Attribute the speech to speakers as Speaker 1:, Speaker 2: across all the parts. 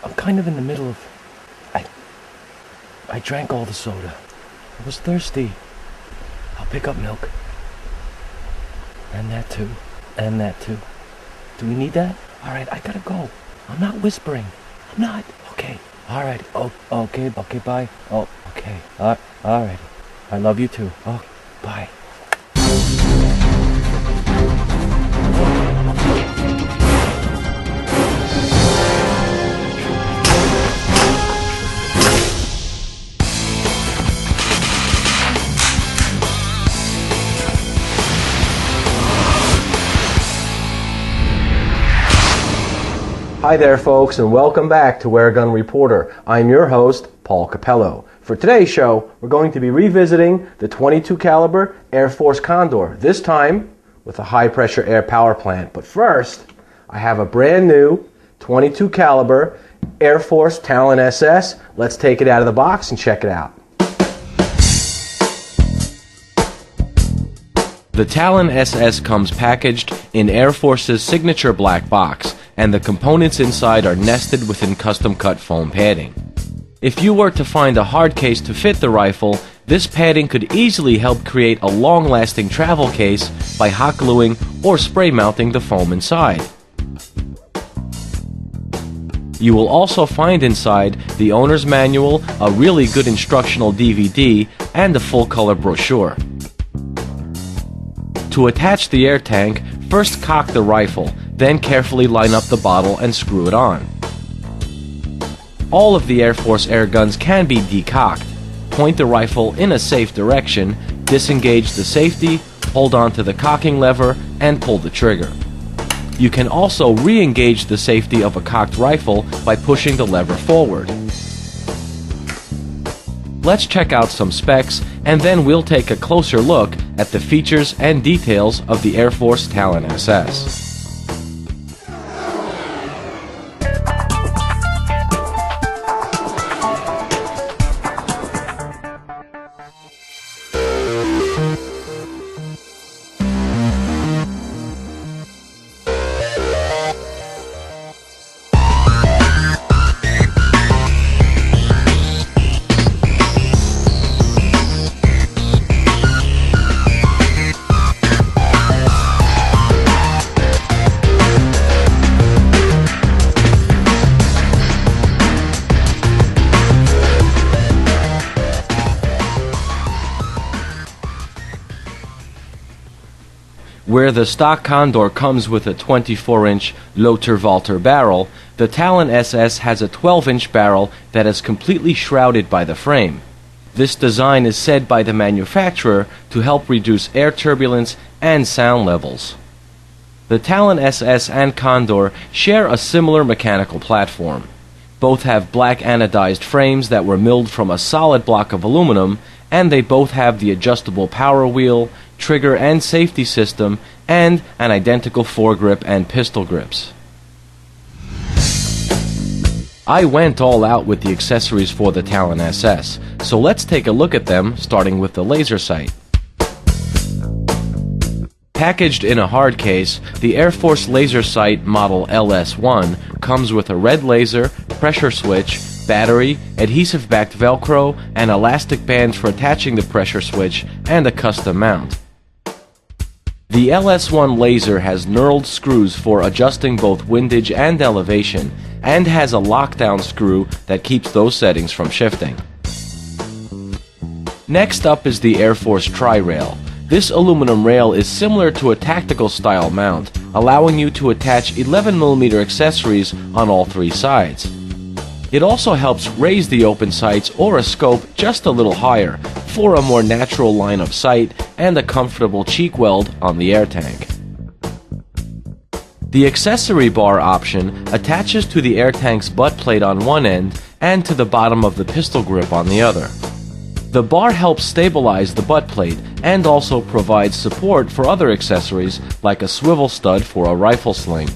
Speaker 1: I'm kind of in the middle of... I drank all the soda. I was thirsty. I'll pick up milk. And that too. And that too. Do we need that? Alright, I gotta go. I'm not whispering. I'm not. Okay. Alright. Oh, okay, bye. Oh, okay. Alright. I love you too. Oh, bye.
Speaker 2: Hi there folks, and welcome back to Airgun Reporter. I'm your host, Paul Capello. For today's show, we're going to be revisiting the .22 caliber AirForce Condor, this time with a high pressure air power plant. But first, I have a brand new .22 caliber AirForce Talon SS. Let's take it out of the box and check it out.
Speaker 3: The Talon SS comes packaged in AirForce's signature black box, and the components inside are nested within custom-cut foam padding. If you were to find a hard case to fit the rifle, this padding could easily help create a long-lasting travel case by hot gluing or spray mounting the foam inside. You will also find inside the owner's manual, a really good instructional DVD, and a full-color brochure. To attach the air tank, first cock the rifle, then carefully line up the bottle and screw it on. All of the AirForce air guns can be decocked. Point the rifle in a safe direction, disengage the safety, hold on to the cocking lever, and pull the trigger. You can also re-engage the safety of a cocked rifle by pushing the lever forward. Let's check out some specs, and then we'll take a closer look at the features and details of the AirForce Talon SS. Where the stock Condor comes with a 24-inch Lothar-Walther barrel, the Talon SS has a 12-inch barrel that is completely shrouded by the frame. This design is said by the manufacturer to help reduce air turbulence and sound levels. The Talon SS and Condor share a similar mechanical platform. Both have black anodized frames that were milled from a solid block of aluminum, and they both have the adjustable power wheel, trigger and safety system, and an identical foregrip and pistol grips. I went all out with the accessories for the Talon SS, so let's take a look at them, starting with the laser sight. Packaged in a hard case, the AirForce laser sight model LS1 comes with a red laser, pressure switch, battery, adhesive-backed Velcro, and elastic bands for attaching the pressure switch, and a custom mount. The LS1 laser has knurled screws for adjusting both windage and elevation, and has a lockdown screw that keeps those settings from shifting. Next up is the AirForce Tri-Rail. This aluminum rail is similar to a tactical style mount, allowing you to attach 11mm accessories on all three sides. It also helps raise the open sights or a scope just a little higher for a more natural line of sight and a comfortable cheek weld on the air tank. The accessory bar option attaches to the air tank's butt plate on one end and to the bottom of the pistol grip on the other. The bar helps stabilize the butt plate and also provides support for other accessories like a swivel stud for a rifle sling.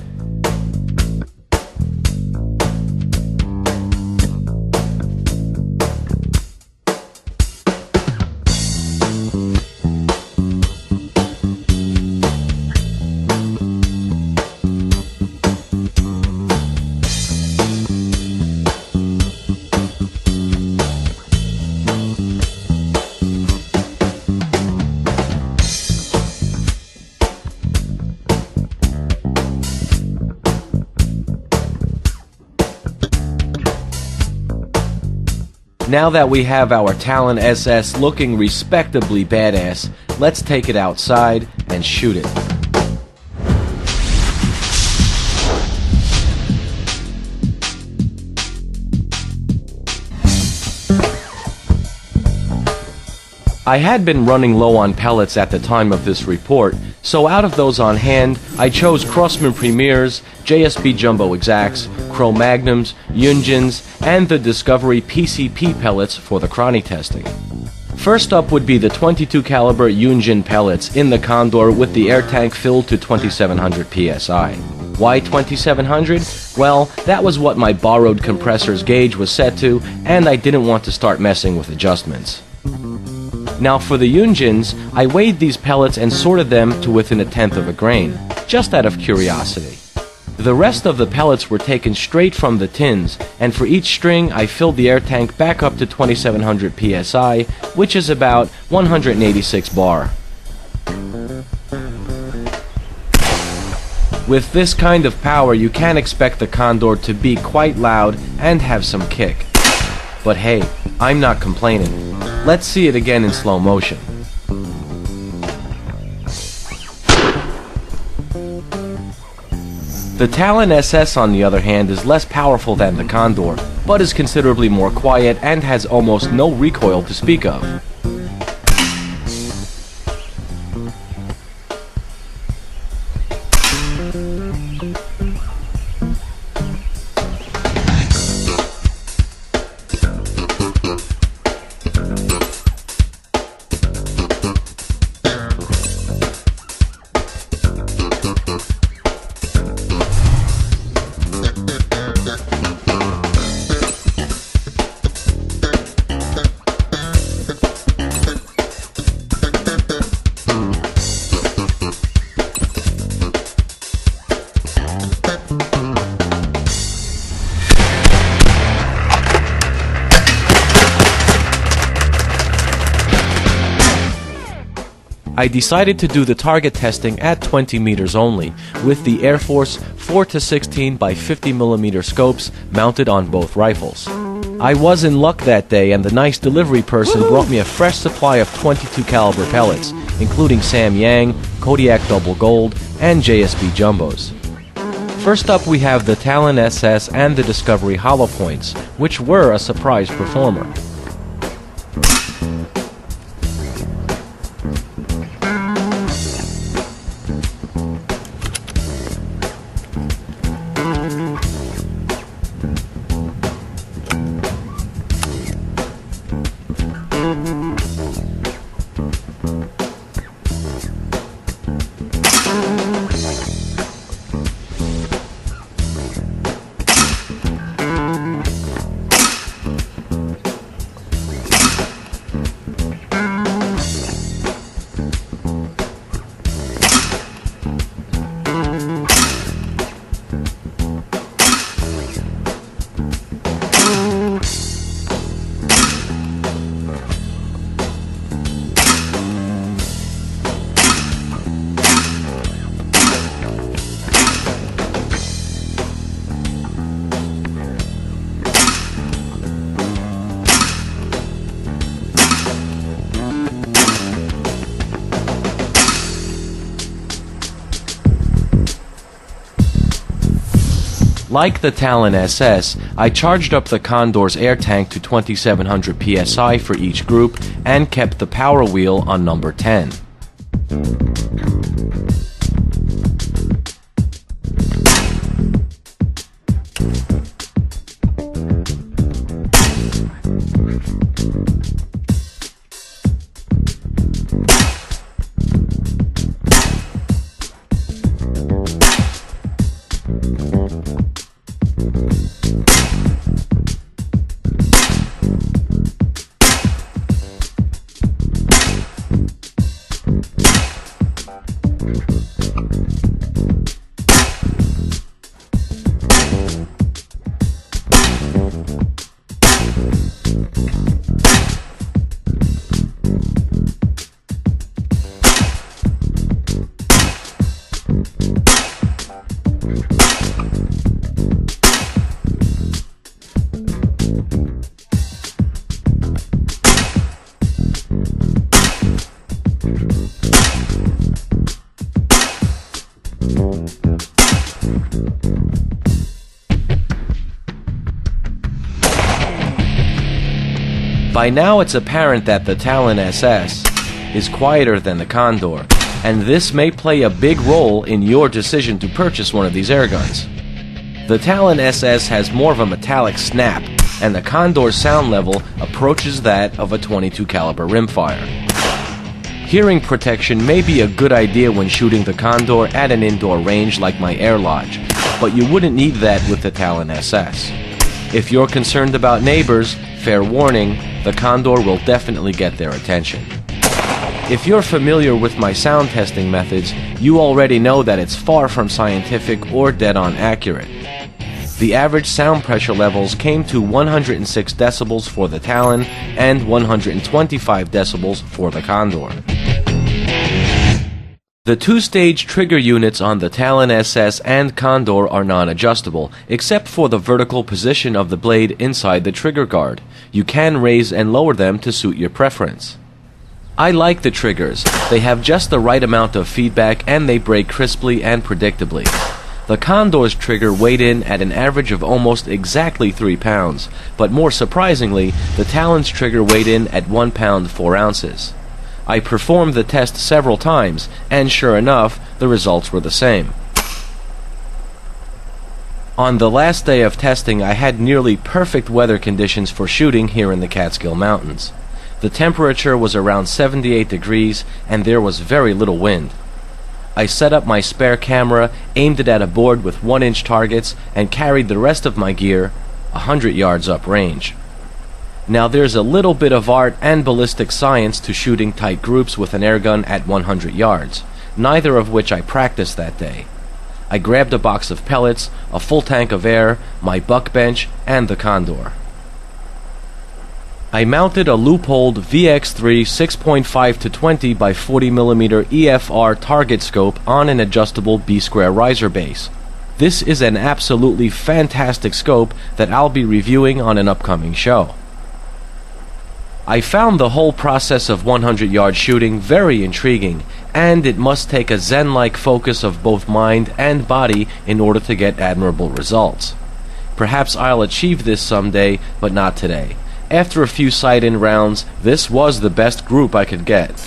Speaker 3: Now that we have our Talon SS looking respectably badass, let's take it outside and shoot it. I had been running low on pellets at the time of this report, so out of those on hand, I chose Crossman Premiers, JSB Jumbo Exacts, Cro-Magnums, Yunjins, and the Discovery PCP pellets for the Chrony testing. First up would be the 22 caliber Yunjin pellets in the Condor with the air tank filled to 2700 psi. Why 2700? Well, that was what my borrowed compressor's gauge was set to, and I didn't want to start messing with adjustments. Now for the Yunjins, I weighed these pellets and sorted them to within 1/10 of a grain, just out of curiosity. The rest of the pellets were taken straight from the tins, and for each string I filled the air tank back up to 2700 psi, which is about 186 bar. With this kind of power, you can expect the Condor to be quite loud and have some kick. But hey, I'm not complaining. Let's see it again in slow motion. The Talon SS, on the other hand, is less powerful than the Condor, but is considerably more quiet and has almost no recoil to speak of. I decided to do the target testing at 20 meters only, with the AirForce 4-16 by 50mm scopes mounted on both rifles. I was in luck that day, and the nice delivery person brought me a fresh supply of 22 caliber pellets, including Sam Yang, Kodiak Double Gold, and JSB Jumbos. First up we have the Talon SS and the Discovery Hollow Points, which were a surprise performer. Like the Talon SS, I charged up the Condor's air tank to 2700 psi for each group and kept the power wheel on number 10. By now it's apparent that the Talon SS is quieter than the Condor, and this may play a big role in your decision to purchase one of these airguns. The Talon SS has more of a metallic snap, and the Condor's sound level approaches that of a .22 caliber rimfire. Hearing protection may be a good idea when shooting the Condor at an indoor range like my air lodge, but you wouldn't need that with the Talon SS. If you're concerned about neighbors, fair warning, the Condor will definitely get their attention. If you're familiar with my sound testing methods, you already know that it's far from scientific or dead-on accurate. The average sound pressure levels came to 106 decibels for the Talon and 125 decibels for the Condor. The two-stage trigger units on the Talon SS and Condor are non-adjustable, except for the vertical position of the blade inside the trigger guard. You can raise and lower them to suit your preference. I like the triggers. They have just the right amount of feedback and they break crisply and predictably. The Condor's trigger weighed in at an average of almost exactly 3 pounds, but more surprisingly, the Talon's trigger weighed in at 1 pound 4 ounces. I performed the test several times, and sure enough, the results were the same. On the last day of testing, I had nearly perfect weather conditions for shooting here in the Catskill Mountains. The temperature was around 78 degrees, and there was very little wind. I set up my spare camera, aimed it at a board with 1-inch targets, and carried the rest of my gear 100 yards uprange. Now there's a little bit of art and ballistic science to shooting tight groups with an airgun at 100 yards, neither of which I practiced that day. I grabbed a box of pellets, a full tank of air, my buck bench, and the Condor. I mounted a loopholed VX3 6.5 to 20 by 40mm EFR target scope on an adjustable B-square riser base. This is an absolutely fantastic scope that I'll be reviewing on an upcoming show. I found the whole process of 100-yard shooting very intriguing, and it must take a zen-like focus of both mind and body in order to get admirable results. Perhaps I'll achieve this someday, but not today. After a few sight-in rounds, this was the best group I could get.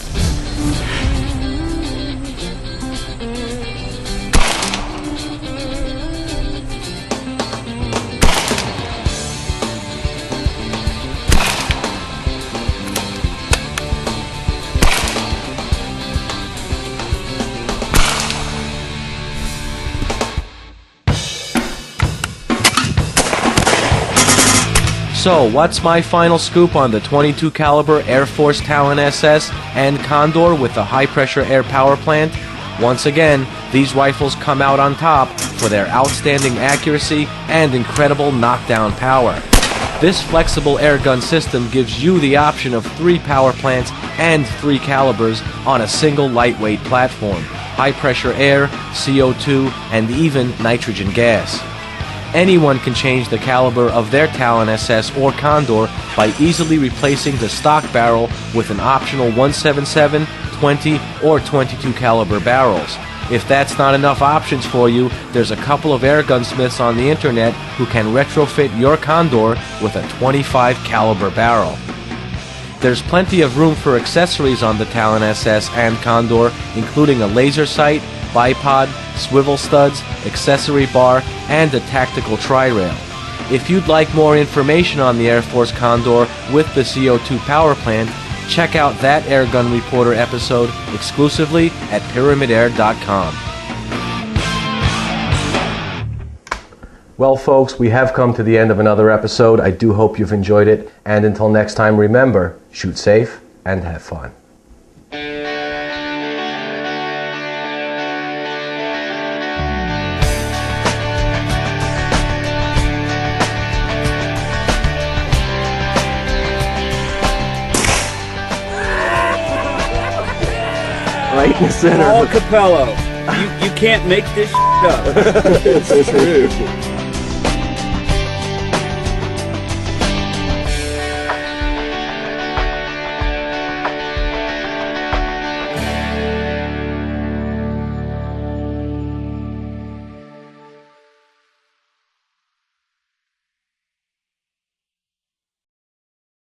Speaker 3: So, what's my final scoop on the .22 caliber AirForce Talon SS and Condor with the high-pressure air power plant? Once again, these rifles come out on top for their outstanding accuracy and incredible knockdown power. This flexible airgun system gives you the option of 3 power plants and 3 calibers on a single lightweight platform, high-pressure air, CO2, and even nitrogen gas. Anyone can change the caliber of their Talon SS or Condor by easily replacing the stock barrel with an optional 177, 20, or 22 caliber barrels. If that's not enough options for you, there's a couple of air gunsmiths on the internet who can retrofit your Condor with a 25 caliber barrel. There's plenty of room for accessories on the Talon SS and Condor, including a laser sight, bipod, swivel studs, accessory bar, and a tactical tri-rail. If you'd like more information on the AirForce Condor with the CO2 power plant, check out that Airgun Reporter episode exclusively at pyramidair.com.
Speaker 2: Well, folks, we have come to the end of another episode. I do hope you've enjoyed it. And until next time, remember, shoot safe and have fun. Right in the center.
Speaker 4: Paul Capello, you can't make this up.
Speaker 2: It's true.